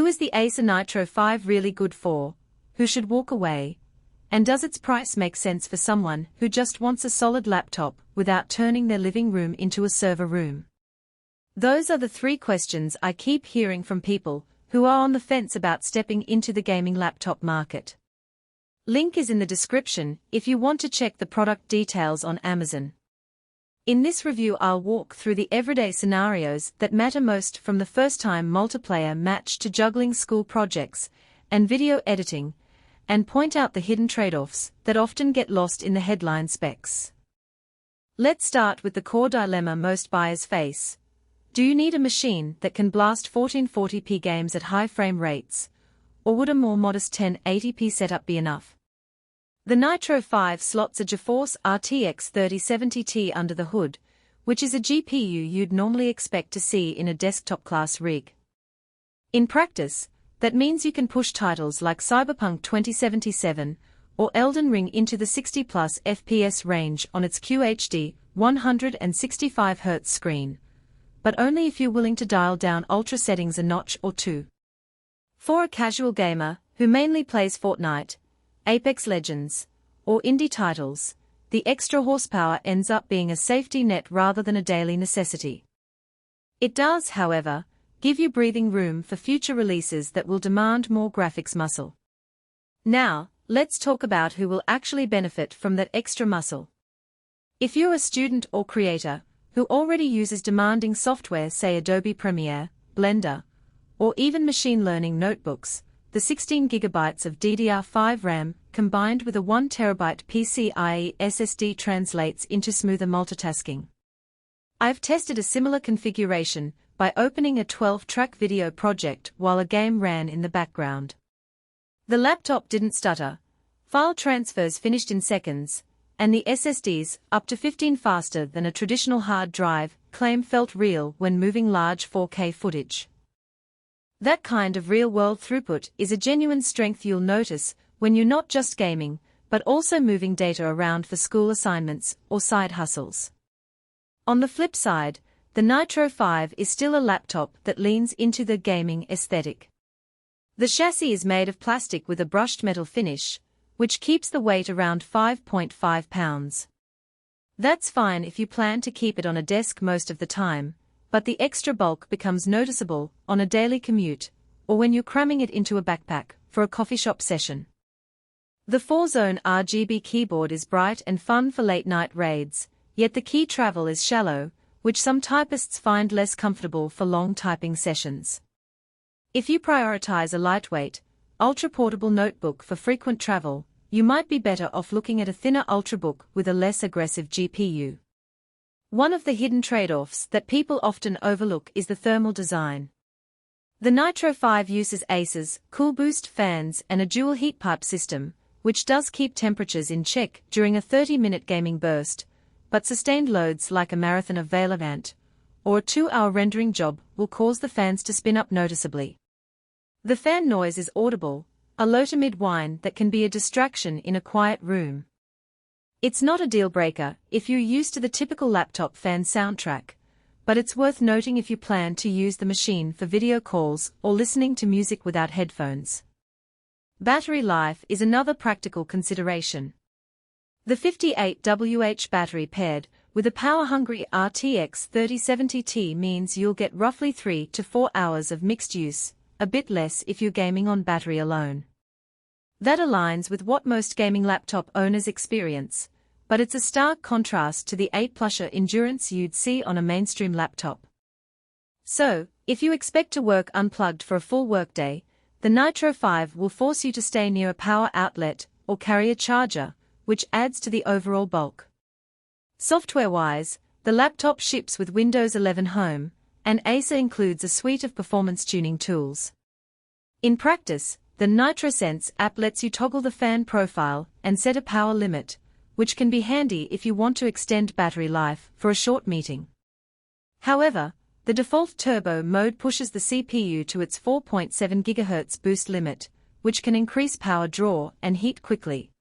Who is the Acer Nitro 5 really good for? Who should walk away? And does its price make sense for someone who just wants a solid laptop without turning their living room into a server room? Those are the three questions I keep hearing from people who are on the fence about stepping into the gaming laptop market. Link is in the description if you want to check the product details on Amazon. In this review I'll walk through the everyday scenarios that matter most, from the first-time multiplayer match to juggling school projects and video editing, and point out the hidden trade-offs that often get lost in the headline specs. Let's start with the core dilemma most buyers face. Do you need a machine that can blast 1440p games at high frame rates, or would a more modest 1080p setup be enough? The Nitro 5 slots a GeForce RTX 3070 Ti under the hood, which is a GPU you'd normally expect to see in a desktop-class rig. In practice, that means you can push titles like Cyberpunk 2077 or Elden Ring into the 60+ FPS range on its QHD 165Hz screen, but only if you're willing to dial down ultra settings a notch or two. For a casual gamer who mainly plays Fortnite, Apex Legends, or indie titles, the extra horsepower ends up being a safety net rather than a daily necessity. It does, however, give you breathing room for future releases that will demand more graphics muscle. Now, let's talk about who will actually benefit from that extra muscle. If you're a student or creator who already uses demanding software, say Adobe Premiere, Blender, or even machine learning notebooks, the 16GB of DDR5 RAM combined with a 1TB PCIe SSD translates into smoother multitasking. I've tested a similar configuration by opening a 12-track video project while a game ran in the background. The laptop didn't stutter, file transfers finished in seconds, and the SSDs, up to 15 faster than a traditional hard drive, claim felt real when moving large 4K footage. That kind of real-world throughput is a genuine strength you'll notice when you're not just gaming, but also moving data around for school assignments or side hustles. On the flip side, the Nitro 5 is still a laptop that leans into the gaming aesthetic. The chassis is made of plastic with a brushed metal finish, which keeps the weight around 5.5 pounds. That's fine if you plan to keep it on a desk most of the time, but the extra bulk becomes noticeable on a daily commute, or when you're cramming it into a backpack for a coffee shop session. The 4-zone RGB keyboard is bright and fun for late-night raids, yet the key travel is shallow, which some typists find less comfortable for long typing sessions. If you prioritize a lightweight, ultra-portable notebook for frequent travel, you might be better off looking at a thinner Ultrabook with a less aggressive GPU. One of the hidden trade-offs that people often overlook is the thermal design. The Nitro 5 uses Acer's CoolBoost fans and a dual heat pipe system, which does keep temperatures in check during a 30-minute gaming burst, but sustained loads like a marathon of Valorant or a 2-hour rendering job will cause the fans to spin up noticeably. The fan noise is audible, a low to mid-whine that can be a distraction in a quiet room. It's not a deal-breaker if you're used to the typical laptop fan soundtrack, but it's worth noting if you plan to use the machine for video calls or listening to music without headphones. Battery life is another practical consideration. The 58Wh battery paired with a power-hungry RTX 3070 Ti means you'll get roughly 3 to 4 hours of mixed use, a bit less if you're gaming on battery alone. That aligns with what most gaming laptop owners experience, but it's a stark contrast to the 8+ endurance you'd see on a mainstream laptop. So, if you expect to work unplugged for a full workday, the Nitro 5 will force you to stay near a power outlet or carry a charger, which adds to the overall bulk. Software-wise, the laptop ships with Windows 11 Home, and Acer includes a suite of performance tuning tools. In practice, the NitroSense app lets you toggle the fan profile and set a power limit, which can be handy if you want to extend battery life for a short meeting. However, the default turbo mode pushes the CPU to its 4.7 GHz boost limit, which can increase power draw and heat quickly.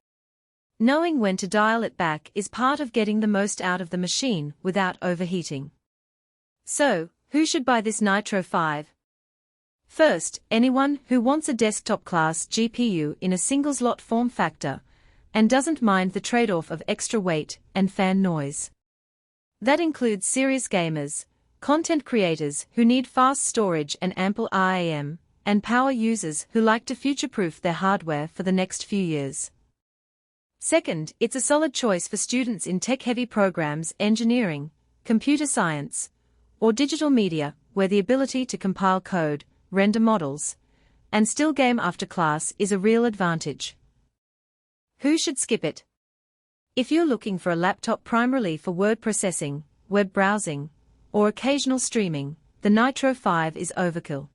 Knowing when to dial it back is part of getting the most out of the machine without overheating. So, who should buy this Nitro 5? First, anyone who wants a desktop-class GPU in a single-slot form factor and doesn't mind the trade-off of extra weight and fan noise. That includes serious gamers, content creators who need fast storage and ample RAM, and power users who like to future-proof their hardware for the next few years. Second, it's a solid choice for students in tech-heavy programs, engineering, computer science, or digital media, where the ability to compile code, render models, and still game after class is a real advantage. Who should skip it? If you're looking for a laptop primarily for word processing, web browsing, or occasional streaming, the Nitro 5 is overkill.